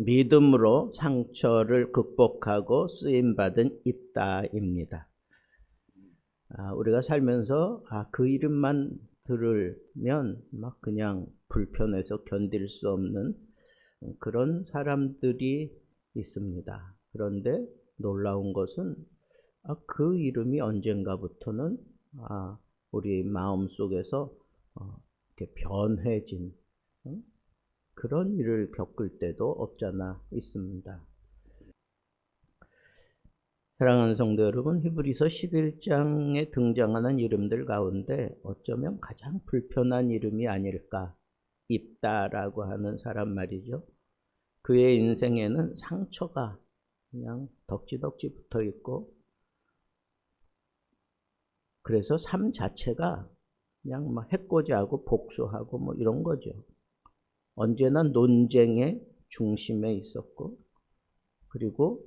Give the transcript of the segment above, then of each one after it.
믿음으로 상처를 극복하고 쓰임받은 입다입니다. 우리가 살면서 그 이름만 들으면 막 그냥 불편해서 견딜 수 없는 그런 사람들이 있습니다. 그런데 놀라운 것은 그 이름이 언젠가부터는 우리 마음 속에서 이렇게 변해진 그런 일을 겪을 때도 없잖아 있습니다. 사랑하는 성도 여러분, 히브리서 11장에 등장하는 이름들 가운데 어쩌면 가장 불편한 이름이 아닐까, 입다라고 하는 사람 말이죠. 그의 인생에는 상처가 그냥 덕지덕지 붙어 있고, 그래서 삶 자체가 그냥 막 해코지하고 복수하고 뭐 이런 거죠. 언제나 논쟁의 중심에 있었고, 그리고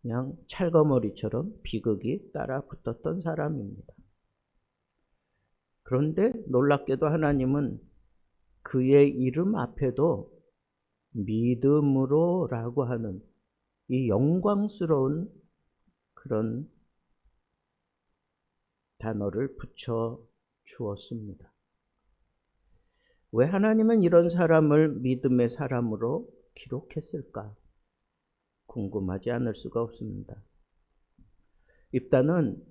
그냥 찰거머리처럼 비극이 따라 붙었던 사람입니다. 그런데 놀랍게도 하나님은 그의 이름 앞에도 믿음으로라고 하는 이 영광스러운 그런 단어를 붙여 주었습니다. 왜 하나님은 이런 사람을 믿음의 사람으로 기록했을까? 궁금하지 않을 수가 없습니다. 입다는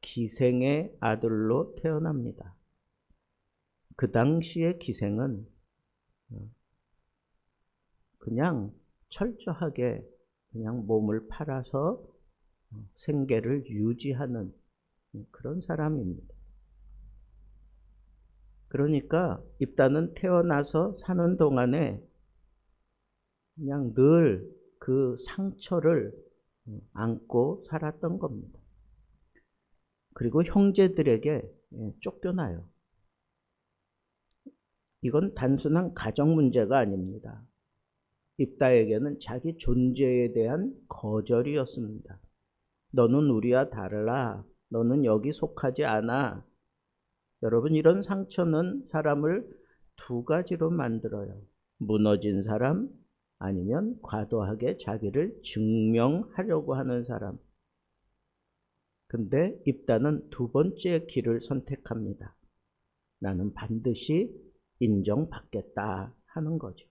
기생의 아들로 태어납니다. 그 당시의 기생은 그냥 철저하게 그냥 몸을 팔아서 생계를 유지하는 그런 사람입니다. 그러니까 입다는 태어나서 사는 동안에 그냥 늘 그 상처를 안고 살았던 겁니다. 그리고 형제들에게 쫓겨나요. 이건 단순한 가정 문제가 아닙니다. 입다에게는 자기 존재에 대한 거절이었습니다. 너는 우리와 달라. 너는 여기 속하지 않아. 여러분, 이런 상처는 사람을 두 가지로 만들어요. 무너진 사람, 아니면 과도하게 자기를 증명하려고 하는 사람. 근데 입다는 두 번째 길을 선택합니다. 나는 반드시 인정받겠다 하는 거죠.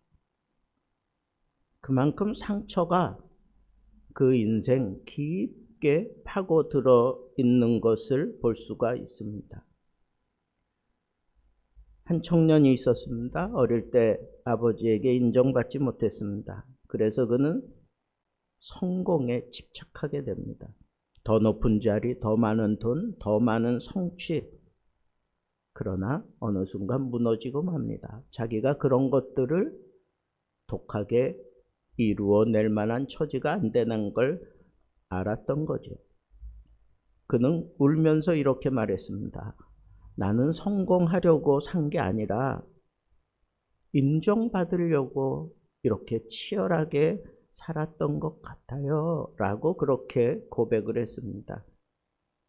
그만큼 상처가 그 인생 깊게 파고들어 있는 것을 볼 수가 있습니다. 한 청년이 있었습니다. 어릴 때 아버지에게 인정받지 못했습니다. 그래서 그는 성공에 집착하게 됩니다. 더 높은 자리, 더 많은 돈, 더 많은 성취. 그러나 어느 순간 무너지고 맙니다. 자기가 그런 것들을 독하게 이루어낼 만한 처지가 안 되는 걸 알았던 거죠. 그는 울면서 이렇게 말했습니다. 나는 성공하려고 산 게 아니라 인정받으려고 이렇게 치열하게 살았던 것 같아요 라고 그렇게 고백을 했습니다.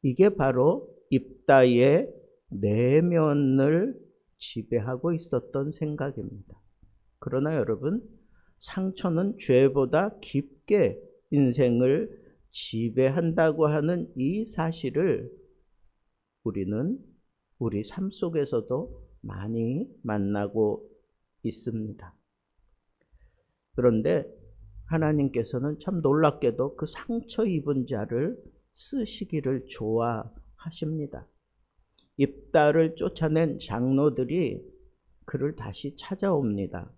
이게 바로 입다의 내면을 지배하고 있었던 생각입니다. 그러나 여러분, 상처는 죄보다 깊게 인생을 지배한다고 하는 이 사실을 우리는 우리 삶 속에서도 많이 만나고 있습니다. 그런데 하나님께서는 참 놀랍게도 그 상처 입은 자를 쓰시기를 좋아하십니다. 입다를 쫓아낸 장로들이 그를 다시 찾아옵니다.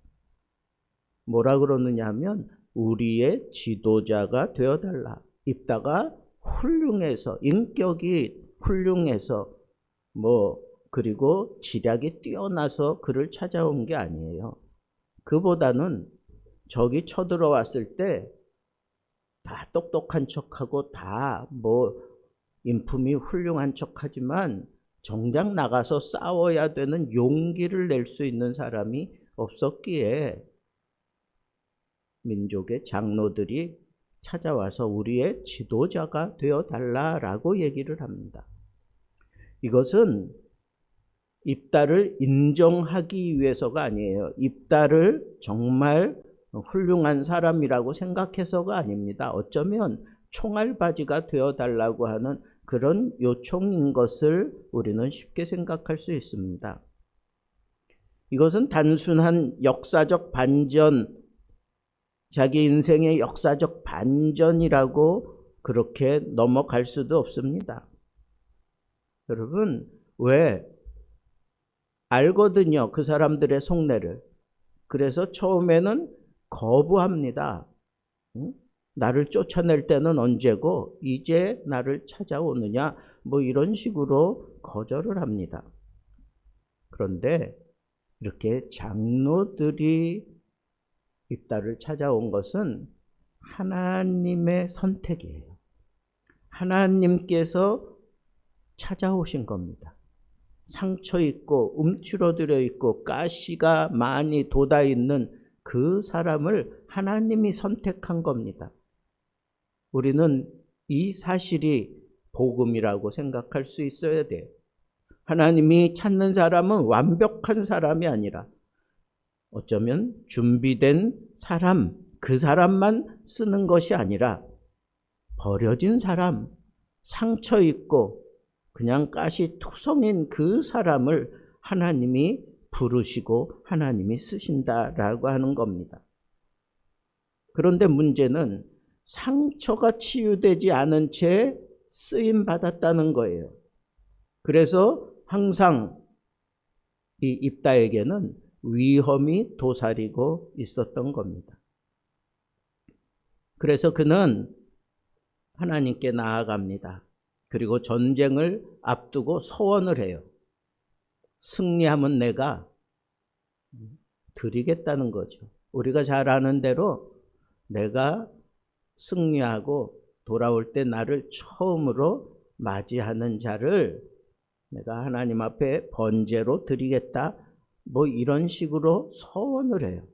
뭐라 그러느냐 하면 우리의 지도자가 되어달라. 입다가 훌륭해서, 인격이 훌륭해서 그리고 지략이 뛰어나서 그를 찾아온 게 아니에요. 그보다는 적이 쳐들어왔을 때 다 똑똑한 척하고 다 인품이 훌륭한 척하지만 정작 나가서 싸워야 되는 용기를 낼 수 있는 사람이 없었기에 민족의 장로들이 찾아와서 우리의 지도자가 되어달라라고 얘기를 합니다. 이것은 입다를 인정하기 위해서가 아니에요. 입다를 정말 훌륭한 사람이라고 생각해서가 아닙니다. 어쩌면 총알바지가 되어달라고 하는 그런 요청인 것을 우리는 쉽게 생각할 수 있습니다. 이것은 단순한 역사적 반전, 자기 인생의 역사적 반전이라고 그렇게 넘어갈 수도 없습니다. 여러분, 왜? 알거든요, 그 사람들의 속내를. 그래서 처음에는 거부합니다. 나를 쫓아낼 때는 언제고 이제 나를 찾아오느냐, 뭐 이런 식으로 거절을 합니다. 그런데 이렇게 장로들이 입다를 찾아온 것은 하나님의 선택이에요. 하나님께서 찾아오신 겁니다. 상처 있고 움츠러들어 있고 가시가 많이 돋아 있는 그 사람을 하나님이 선택한 겁니다. 우리는 이 사실이 복음이라고 생각할 수 있어야 돼요. 하나님이 찾는 사람은 완벽한 사람이 아니라 어쩌면 준비된 사람, 그 사람만 쓰는 것이 아니라 버려진 사람, 상처 있고 그냥 가시투성인 그 사람을 하나님이 부르시고 하나님이 쓰신다라고 하는 겁니다. 그런데 문제는 상처가 치유되지 않은 채 쓰임 받았다는 거예요. 그래서 항상 이 입다에게는 위험이 도사리고 있었던 겁니다. 그래서 그는 하나님께 나아갑니다. 그리고 전쟁을 앞두고 소원을 해요. 승리하면 내가 드리겠다는 거죠. 우리가 잘 아는 대로 내가 승리하고 돌아올 때 나를 처음으로 맞이하는 자를 내가 하나님 앞에 번제로 드리겠다, 뭐 이런 식으로 소원을 해요.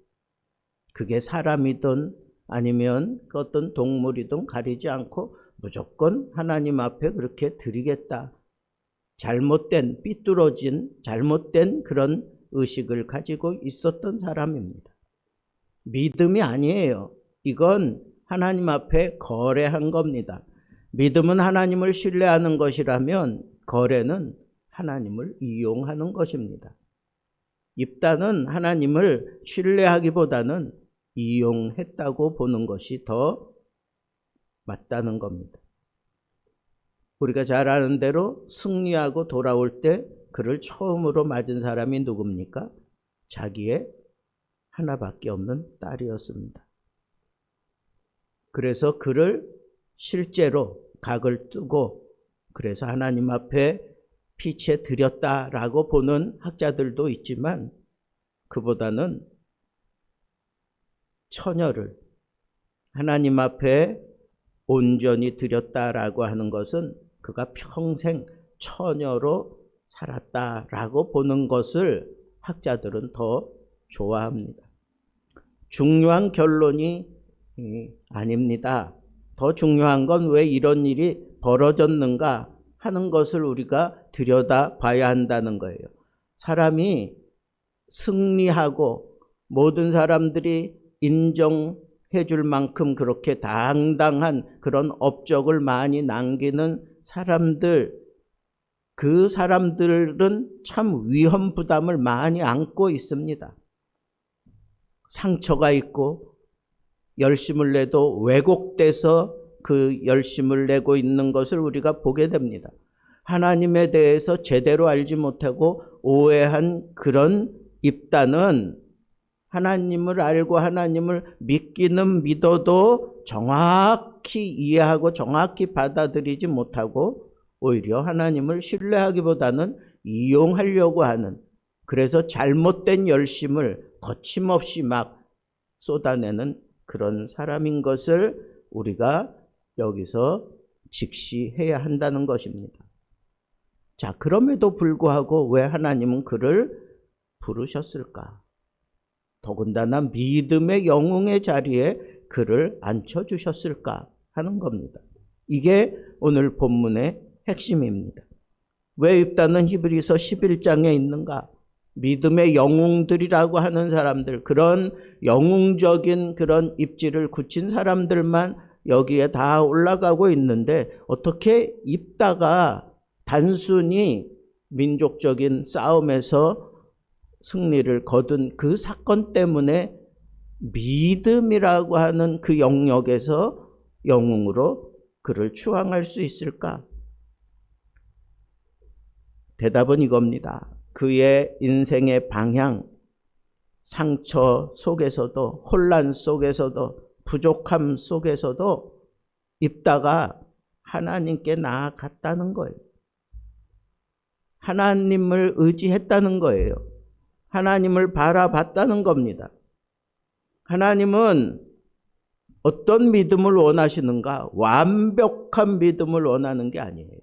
그게 사람이든 아니면 어떤 동물이든 가리지 않고 무조건 하나님 앞에 그렇게 드리겠다. 잘못된, 삐뚤어진 잘못된 그런 의식을 가지고 있었던 사람입니다. 믿음이 아니에요. 이건 하나님 앞에 거래한 겁니다. 믿음은 하나님을 신뢰하는 것이라면 거래는 하나님을 이용하는 것입니다. 입다는 하나님을 신뢰하기보다는 이용했다고 보는 것이 더 맞다는 겁니다. 우리가 잘 아는 대로 승리하고 돌아올 때 그를 처음으로 맞은 사람이 누굽니까? 자기의 하나밖에 없는 딸이었습니다. 그래서 그를 실제로 각을 뜨고 그래서 하나님 앞에 피치해 드렸다라고 보는 학자들도 있지만 그보다는 처녀를 하나님 앞에 온전히 드렸다라고 하는 것은 그가 평생 처녀로 살았다라고 보는 것을 학자들은 더 좋아합니다. 중요한 결론이 아닙니다. 더 중요한 건 왜 이런 일이 벌어졌는가 하는 것을 우리가 들여다봐야 한다는 거예요. 사람이 승리하고 모든 사람들이 인정해 줄 만큼 그렇게 당당한 그런 업적을 많이 남기는 사람들, 그 사람들은 참 위험 부담을 많이 안고 있습니다. 상처가 있고 열심을 내도 왜곡돼서 그 열심을 내고 있는 것을 우리가 보게 됩니다. 하나님에 대해서 제대로 알지 못하고 오해한 그런 입다는 하나님을 알고 하나님을 믿기는 믿어도 정확히 이해하고 정확히 받아들이지 못하고 오히려 하나님을 신뢰하기보다는 이용하려고 하는, 그래서 잘못된 열심을 거침없이 막 쏟아내는 그런 사람인 것을 우리가 여기서 직시해야 한다는 것입니다. 자, 그럼에도 불구하고 왜 하나님은 그를 부르셨을까? 더군다나 믿음의 영웅의 자리에 그를 앉혀주셨을까 하는 겁니다. 이게 오늘 본문의 핵심입니다. 왜 입다는 히브리서 11장에 있는가? 믿음의 영웅들이라고 하는 사람들, 그런 영웅적인 그런 입지를 굳힌 사람들만 여기에 다 올라가고 있는데, 어떻게 입다가 단순히 민족적인 싸움에서 승리를 거둔 그 사건 때문에 믿음이라고 하는 그 영역에서 영웅으로 그를 추앙할 수 있을까? 대답은 이겁니다. 그의 인생의 방향, 상처 속에서도, 혼란 속에서도, 부족함 속에서도 입다가 하나님께 나아갔다는 거예요. 하나님을 의지했다는 거예요. 하나님을 바라봤다는 겁니다. 하나님은 어떤 믿음을 원하시는가? 완벽한 믿음을 원하는 게 아니에요.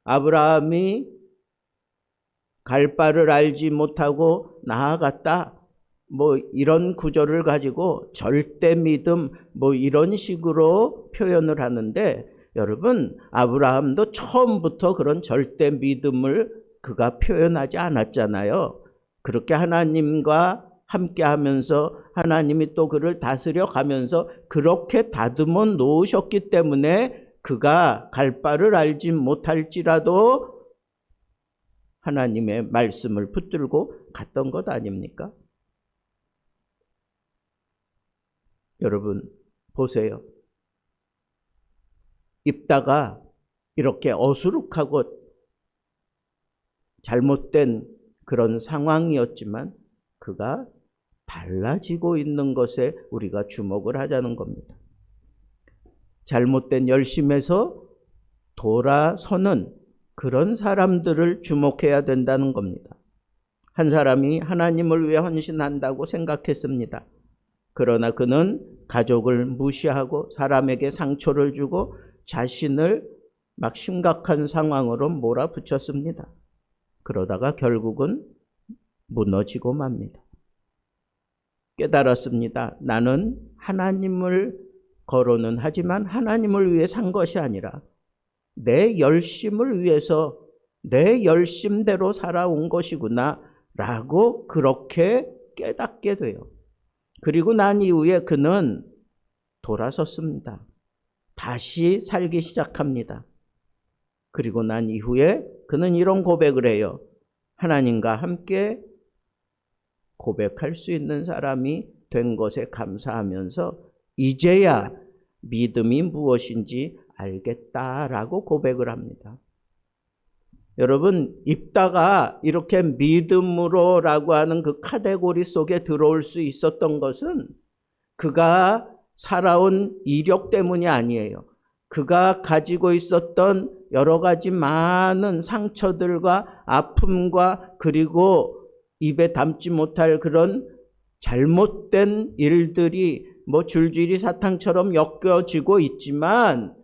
아브라함이 갈 바를 알지 못하고 나아갔다, 이런 구절을 가지고 절대 믿음 이런 식으로 표현을 하는데, 여러분, 아브라함도 처음부터 그런 절대 믿음을 그가 표현하지 않았잖아요. 그렇게 하나님과 함께 하면서 하나님이 또 그를 다스려 가면서 그렇게 다듬어 놓으셨기 때문에 그가 갈 바를 알지 못할지라도 하나님의 말씀을 붙들고 갔던 것 아닙니까? 여러분 보세요. 입다가 이렇게 어수룩하고 잘못된 그런 상황이었지만 그가 달라지고 있는 것에 우리가 주목을 하자는 겁니다. 잘못된 열심에서 돌아서는 그런 사람들을 주목해야 된다는 겁니다. 한 사람이 하나님을 위해 헌신한다고 생각했습니다. 그러나 그는 가족을 무시하고 사람에게 상처를 주고 자신을 막 심각한 상황으로 몰아붙였습니다. 그러다가 결국은 무너지고 맙니다. 깨달았습니다. 나는 하나님을 거론은 하지만 하나님을 위해 산 것이 아니라 내 열심을 위해서 내 열심대로 살아온 것이구나 라고 그렇게 깨닫게 돼요. 그리고 난 이후에 그는 돌아섰습니다. 다시 살기 시작합니다. 그리고 난 이후에 그는 이런 고백을 해요. 하나님과 함께 고백할 수 있는 사람이 된 것에 감사하면서 이제야 믿음이 무엇인지 알겠다라고 고백을 합니다. 여러분, 입다가 이렇게 믿음으로라고 하는 그 카테고리 속에 들어올 수 있었던 것은 그가 살아온 이력 때문이 아니에요. 그가 가지고 있었던 여러 가지 많은 상처들과 아픔과 그리고 입에 담지 못할 그런 잘못된 일들이 줄줄이 사탕처럼 엮여지고 있지만,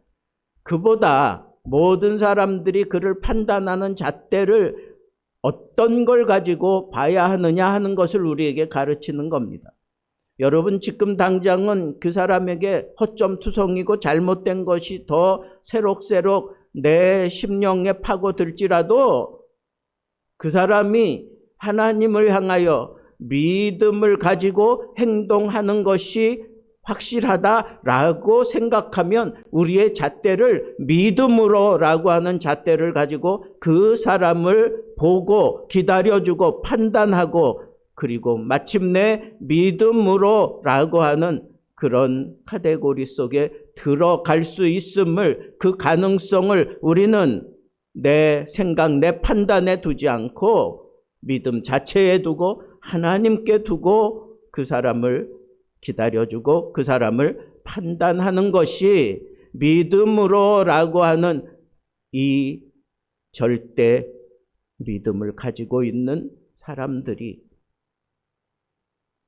그보다 모든 사람들이 그를 판단하는 잣대를 어떤 걸 가지고 봐야 하느냐 하는 것을 우리에게 가르치는 겁니다. 여러분, 지금 당장은 그 사람에게 허점투성이고 잘못된 것이 더 새록새록 내 심령에 파고들지라도 그 사람이 하나님을 향하여 믿음을 가지고 행동하는 것이 확실하다라고 생각하면 우리의 잣대를 믿음으로라고 하는 잣대를 가지고 그 사람을 보고 기다려주고 판단하고 그리고 마침내 믿음으로라고 하는 그런 카테고리 속에 들어갈 수 있음을, 그 가능성을 우리는 내 생각, 내 판단에 두지 않고 믿음 자체에 두고 하나님께 두고 그 사람을 기다려주고 그 사람을 판단하는 것이 믿음으로라고 하는 이 절대 믿음을 가지고 있는 사람들이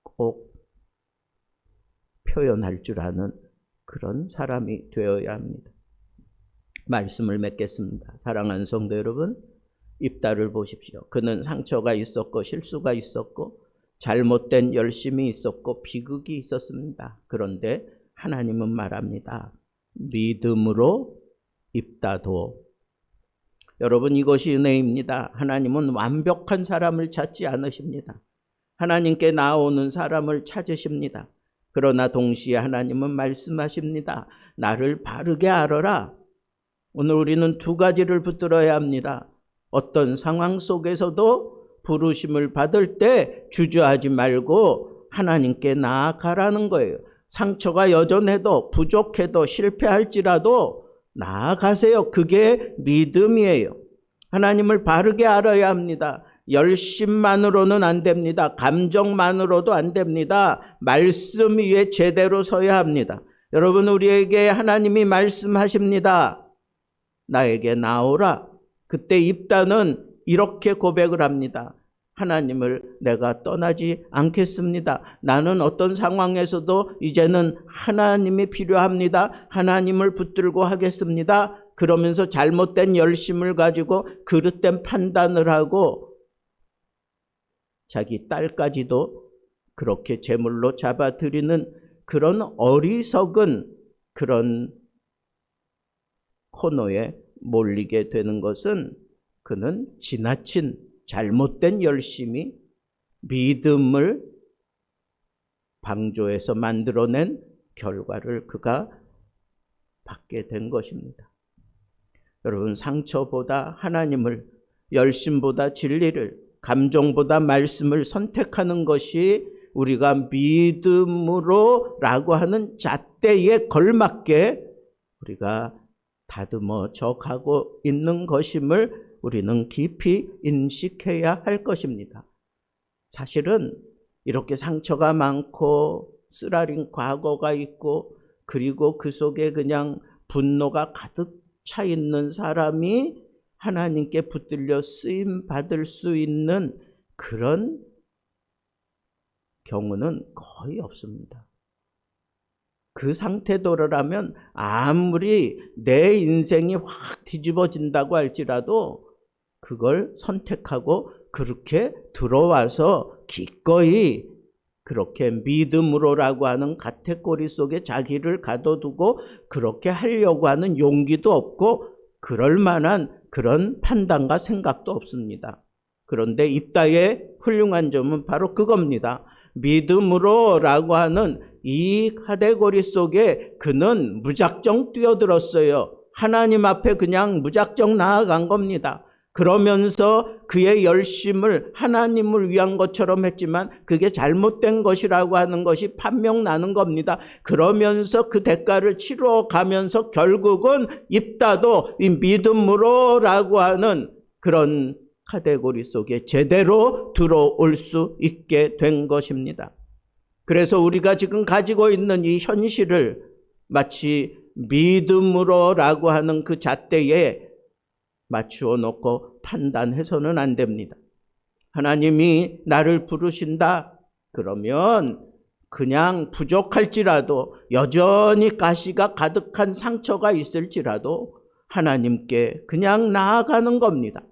꼭 표현할 줄 아는 그런 사람이 되어야 합니다. 말씀을 맺겠습니다. 사랑하는 성도 여러분, 입다를 보십시오. 그는 상처가 있었고 실수가 있었고 잘못된 열심이 있었고 비극이 있었습니다. 그런데 하나님은 말합니다. 믿음으로 입다도 여러분, 이것이 은혜입니다. 하나님은 완벽한 사람을 찾지 않으십니다. 하나님께 나오는 사람을 찾으십니다. 그러나 동시에 하나님은 말씀하십니다. 나를 바르게 알아라. 오늘 우리는 두 가지를 붙들어야 합니다. 어떤 상황 속에서도 부르심을 받을 때 주저하지 말고 하나님께 나아가라는 거예요. 상처가 여전해도 부족해도 실패할지라도 나아가세요. 그게 믿음이에요. 하나님을 바르게 알아야 합니다. 열심만으로는 안 됩니다. 감정만으로도 안 됩니다. 말씀 위에 제대로 서야 합니다. 여러분, 우리에게 하나님이 말씀하십니다. 나에게 나오라. 그때 입다는 이렇게 고백을 합니다. 하나님을 내가 떠나지 않겠습니다. 나는 어떤 상황에서도 이제는 하나님이 필요합니다. 하나님을 붙들고 하겠습니다. 그러면서 잘못된 열심을 가지고 그릇된 판단을 하고 자기 딸까지도 그렇게 제물로 잡아들이는 그런 어리석은 그런 코너에 몰리게 되는 것은 그는 지나친 잘못된 열심이 믿음을 방조해서 만들어낸 결과를 그가 받게 된 것입니다. 여러분, 상처보다 하나님을, 열심보다 진리를, 감정보다 말씀을 선택하는 것이 우리가 믿음으로라고 하는 잣대에 걸맞게 우리가 다듬어 져가고 있는 것임을 우리는 깊이 인식해야 할 것입니다. 사실은 이렇게 상처가 많고 쓰라린 과거가 있고 그리고 그 속에 그냥 분노가 가득 차 있는 사람이 하나님께 붙들려 쓰임 받을 수 있는 그런 경우는 거의 없습니다. 그 상태도라면 아무리 내 인생이 확 뒤집어진다고 할지라도 그걸 선택하고 그렇게 들어와서 기꺼이 그렇게 믿음으로라고 하는 가택고리 속에 자기를 가둬두고 그렇게 하려고 하는 용기도 없고 그럴 만한 그런 판단과 생각도 없습니다. 그런데 입다의 훌륭한 점은 바로 그겁니다. 믿음으로라고 하는 이 카테고리 속에 그는 무작정 뛰어들었어요. 하나님 앞에 그냥 무작정 나아간 겁니다. 그러면서 그의 열심을 하나님을 위한 것처럼 했지만 그게 잘못된 것이라고 하는 것이 판명 나는 겁니다. 그러면서 그 대가를 치러 가면서 결국은 입다도 이 믿음으로라고 하는 그런 카테고리 속에 제대로 들어올 수 있게 된 것입니다. 그래서 우리가 지금 가지고 있는 이 현실을 마치 믿음으로라고 하는 그 잣대에 맞추어 놓고 판단해서는 안 됩니다. 하나님이 나를 부르신다 그러면 그냥 부족할지라도 여전히 가시가 가득한 상처가 있을지라도 하나님께 그냥 나아가는 겁니다.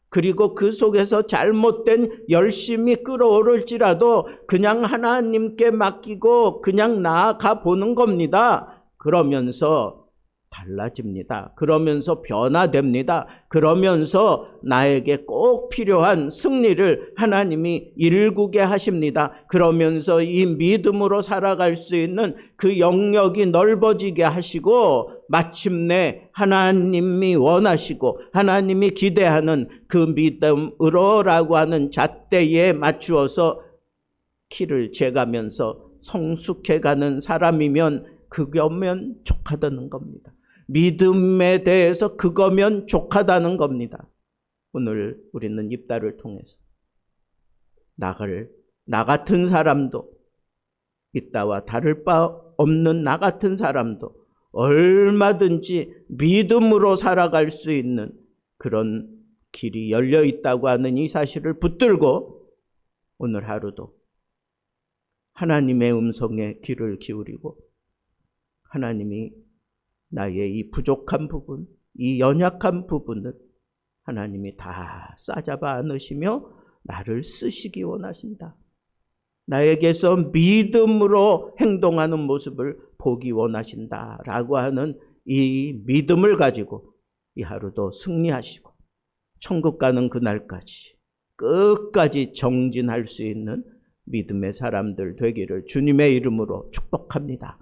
그리고 그 속에서 잘못된 열심이 끌어오를지라도 그냥 하나님께 맡기고 그냥 나아가 보는 겁니다. 그러면서 달라집니다. 그러면서 변화됩니다. 그러면서 나에게 꼭 필요한 승리를 하나님이 일구게 하십니다. 그러면서 이 믿음으로 살아갈 수 있는 그 영역이 넓어지게 하시고 마침내 하나님이 원하시고 하나님이 기대하는 그 믿음으로라고 하는 잣대에 맞추어서 키를 재가면서 성숙해가는 사람이면 그거면 족하다는 겁니다. 믿음에 대해서 그거면 족하다는 겁니다. 오늘 우리는 입다를 통해서 나 같은 사람도 입다와 다를 바 없는 나 같은 사람도 얼마든지 믿음으로 살아갈 수 있는 그런 길이 열려 있다고 하는 이 사실을 붙들고 오늘 하루도 하나님의 음성에 귀를 기울이고 하나님이 나의 이 부족한 부분, 이 연약한 부분을 하나님이 다 싸잡아 안으시며 나를 쓰시기 원하신다. 나에게서 믿음으로 행동하는 모습을 보기 원하신다라고 하는 이 믿음을 가지고 이 하루도 승리하시고 천국 가는 그날까지 끝까지 정진할 수 있는 믿음의 사람들 되기를 주님의 이름으로 축복합니다.